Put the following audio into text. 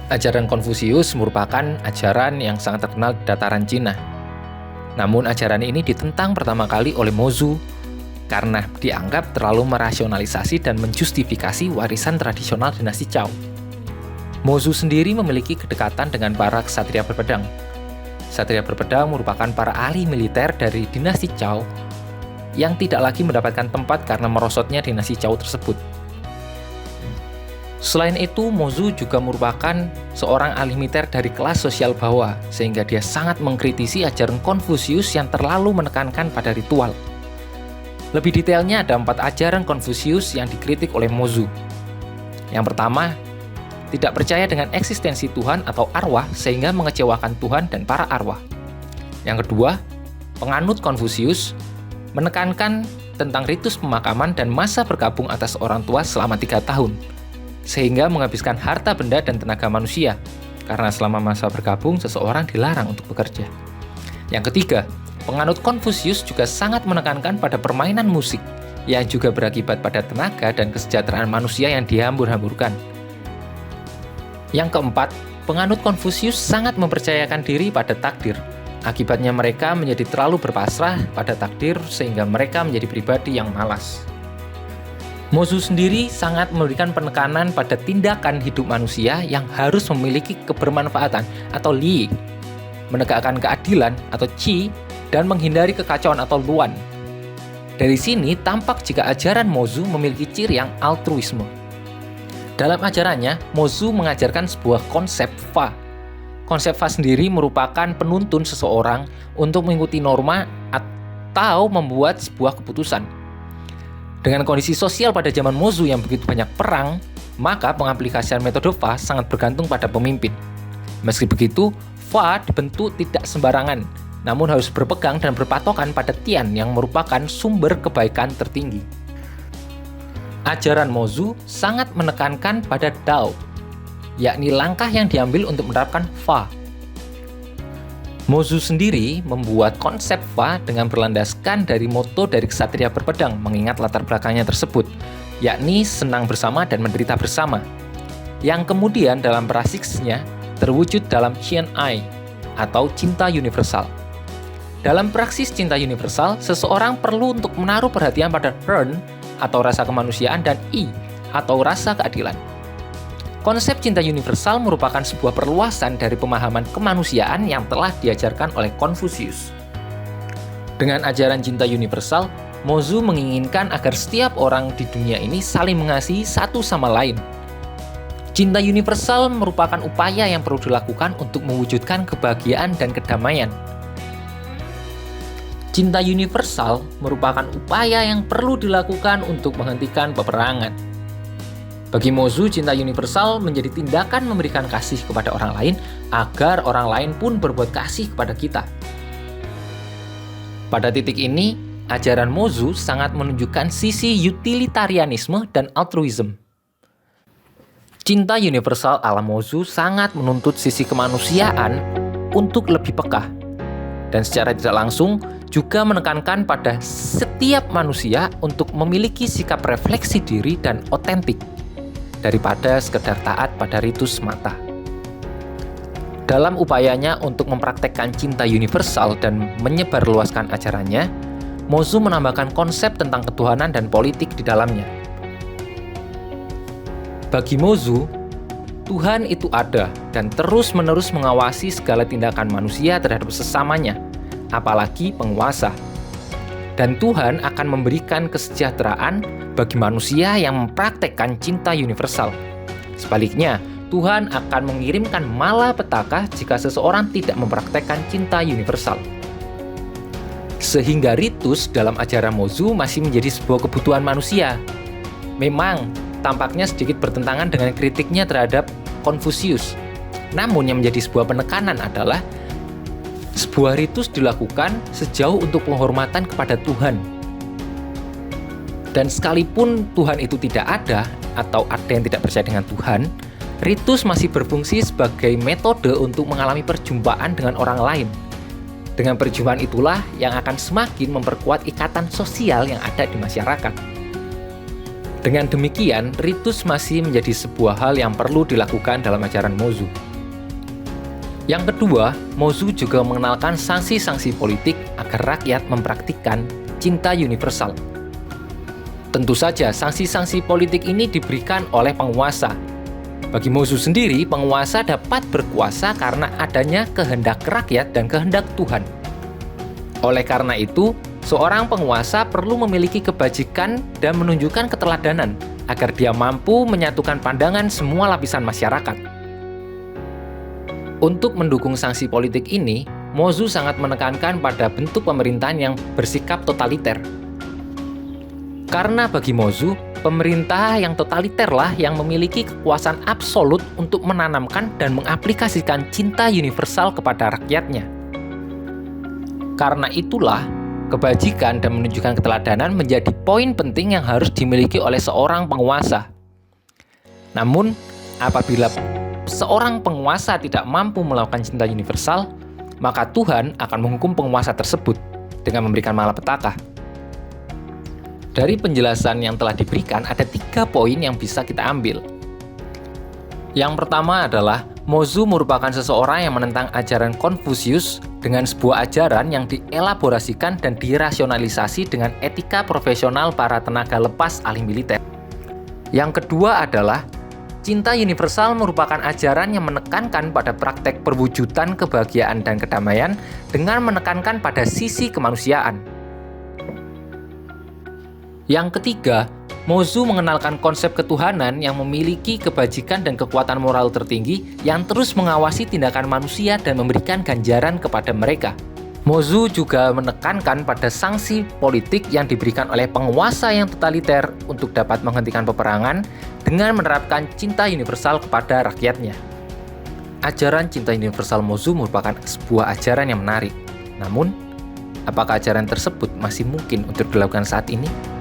Ajaran Konfusius merupakan ajaran yang sangat terkenal di dataran Cina. Namun ajaran ini ditentang pertama kali oleh Mozu karena dianggap terlalu merasionalisasi dan menjustifikasi warisan tradisional dinasti Zhao. Mozu sendiri memiliki kedekatan dengan para ksatria berpedang. Ksatria berpedang merupakan para ahli militer dari dinasti Zhao yang tidak lagi mendapatkan tempat karena merosotnya dinasti Zhao tersebut. Selain itu, Mozu juga merupakan seorang ahli militer dari kelas sosial bawah, sehingga dia sangat mengkritisi ajaran Konfusius yang terlalu menekankan pada ritual. Lebih detailnya, ada 4 ajaran Konfusius yang dikritik oleh Mozu. Yang pertama, tidak percaya dengan eksistensi Tuhan atau arwah sehingga mengecewakan Tuhan dan para arwah. Yang kedua, penganut Konfusius menekankan tentang ritus pemakaman dan masa berkabung atas orang tua selama 3 tahun. Sehingga menghabiskan harta benda dan tenaga manusia, karena selama masa bergabung, seseorang dilarang untuk bekerja. Yang ketiga, penganut Konfusius juga sangat menekankan pada permainan musik, yang juga berakibat pada tenaga dan kesejahteraan manusia yang dihambur-hamburkan. Yang keempat, penganut Konfusius sangat mempercayakan diri pada takdir. Akibatnya mereka menjadi terlalu berpasrah pada takdir, sehingga mereka menjadi pribadi yang malas. Mozu sendiri sangat memberikan penekanan pada tindakan hidup manusia yang harus memiliki kebermanfaatan atau li, menegakkan keadilan atau qi, dan menghindari kekacauan atau luan. Dari sini tampak jika ajaran Mozu memiliki ciri yang altruisme. Dalam ajarannya, Mozu mengajarkan sebuah konsep fa. Konsep fa sendiri merupakan penuntun seseorang untuk mengikuti norma atau membuat sebuah keputusan. Dengan kondisi sosial pada zaman Mozu yang begitu banyak perang, maka pengaplikasian metode fa sangat bergantung pada pemimpin. Meski begitu, fa dibentuk tidak sembarangan, namun harus berpegang dan berpatokan pada Tian yang merupakan sumber kebaikan tertinggi. Ajaran Mozu sangat menekankan pada Dao, yakni langkah yang diambil untuk menerapkan fa. Mozu sendiri membuat konsep fa dengan berlandaskan dari moto dari ksatria berpedang mengingat latar belakangnya tersebut, yakni senang bersama dan menderita bersama, yang kemudian dalam praksiksnya terwujud dalam Qian Ai atau cinta universal. Dalam praksis cinta universal, seseorang perlu untuk menaruh perhatian pada Ren atau rasa kemanusiaan dan I atau rasa keadilan. Konsep cinta universal merupakan sebuah perluasan dari pemahaman kemanusiaan yang telah diajarkan oleh Konfusius. Dengan ajaran cinta universal, Mozu menginginkan agar setiap orang di dunia ini saling mengasihi satu sama lain. Cinta universal merupakan upaya yang perlu dilakukan untuk mewujudkan kebahagiaan dan kedamaian. Cinta universal merupakan upaya yang perlu dilakukan untuk menghentikan peperangan. Bagi Mozu, cinta universal menjadi tindakan memberikan kasih kepada orang lain agar orang lain pun berbuat kasih kepada kita. Pada titik ini, ajaran Mozu sangat menunjukkan sisi utilitarianisme dan altruisme. Cinta universal ala Mozu sangat menuntut sisi kemanusiaan untuk lebih peka, dan secara tidak langsung juga menekankan pada setiap manusia untuk memiliki sikap refleksi diri dan otentik, daripada sekedar taat pada ritus semata. Dalam upayanya untuk mempraktekkan cinta universal dan menyebarluaskan ajarannya, Mozu menambahkan konsep tentang ketuhanan dan politik di dalamnya. Bagi Mozu, Tuhan itu ada dan terus-menerus mengawasi segala tindakan manusia terhadap sesamanya, apalagi penguasa. Dan Tuhan akan memberikan kesejahteraan bagi manusia yang mempraktekkan cinta universal. Sebaliknya, Tuhan akan mengirimkan malapetaka jika seseorang tidak mempraktekkan cinta universal. Sehingga ritus dalam ajaran Mozu masih menjadi sebuah kebutuhan manusia. Memang, tampaknya sedikit bertentangan dengan kritiknya terhadap Konfusius. Namun yang menjadi sebuah penekanan adalah sebuah ritus dilakukan sejauh untuk penghormatan kepada Tuhan. Dan sekalipun Tuhan itu tidak ada, atau ada yang tidak percaya dengan Tuhan, ritus masih berfungsi sebagai metode untuk mengalami perjumpaan dengan orang lain. Dengan perjumpaan itulah yang akan semakin memperkuat ikatan sosial yang ada di masyarakat. Dengan demikian, ritus masih menjadi sebuah hal yang perlu dilakukan dalam ajaran Mozu. Yang kedua, Mozu juga mengenalkan sanksi-sanksi politik agar rakyat mempraktikkan cinta universal. Tentu saja, sanksi-sanksi politik ini diberikan oleh penguasa. Bagi Mozu sendiri, penguasa dapat berkuasa karena adanya kehendak rakyat dan kehendak Tuhan. Oleh karena itu, seorang penguasa perlu memiliki kebajikan dan menunjukkan keteladanan agar dia mampu menyatukan pandangan semua lapisan masyarakat. Untuk mendukung sanksi politik ini, Mozu sangat menekankan pada bentuk pemerintahan yang bersikap totaliter. Karena bagi Mozu, pemerintah yang totaliterlah yang memiliki kekuasaan absolut untuk menanamkan dan mengaplikasikan cinta universal kepada rakyatnya. Karena itulah, kebajikan dan menunjukkan keteladanan menjadi poin penting yang harus dimiliki oleh seorang penguasa. Namun, apabila seorang penguasa tidak mampu melakukan cinta universal, maka Tuhan akan menghukum penguasa tersebut dengan memberikan malapetaka. Dari penjelasan yang telah diberikan, ada 3 poin yang bisa kita ambil. Yang pertama adalah, Mozu merupakan seseorang yang menentang ajaran Konfusius dengan sebuah ajaran yang dielaborasikan dan dirasionalisasi dengan etika profesional para tenaga lepas ahli militer. Yang kedua adalah, cinta universal merupakan ajaran yang menekankan pada praktek perwujudan kebahagiaan dan kedamaian dengan menekankan pada sisi kemanusiaan. Yang ketiga, Mozu mengenalkan konsep ketuhanan yang memiliki kebajikan dan kekuatan moral tertinggi yang terus mengawasi tindakan manusia dan memberikan ganjaran kepada mereka. Mozu juga menekankan pada sanksi politik yang diberikan oleh penguasa yang totaliter untuk dapat menghentikan peperangan dengan menerapkan cinta universal kepada rakyatnya. Ajaran cinta universal Mozu merupakan sebuah ajaran yang menarik. Namun, apakah ajaran tersebut masih mungkin untuk dilakukan saat ini?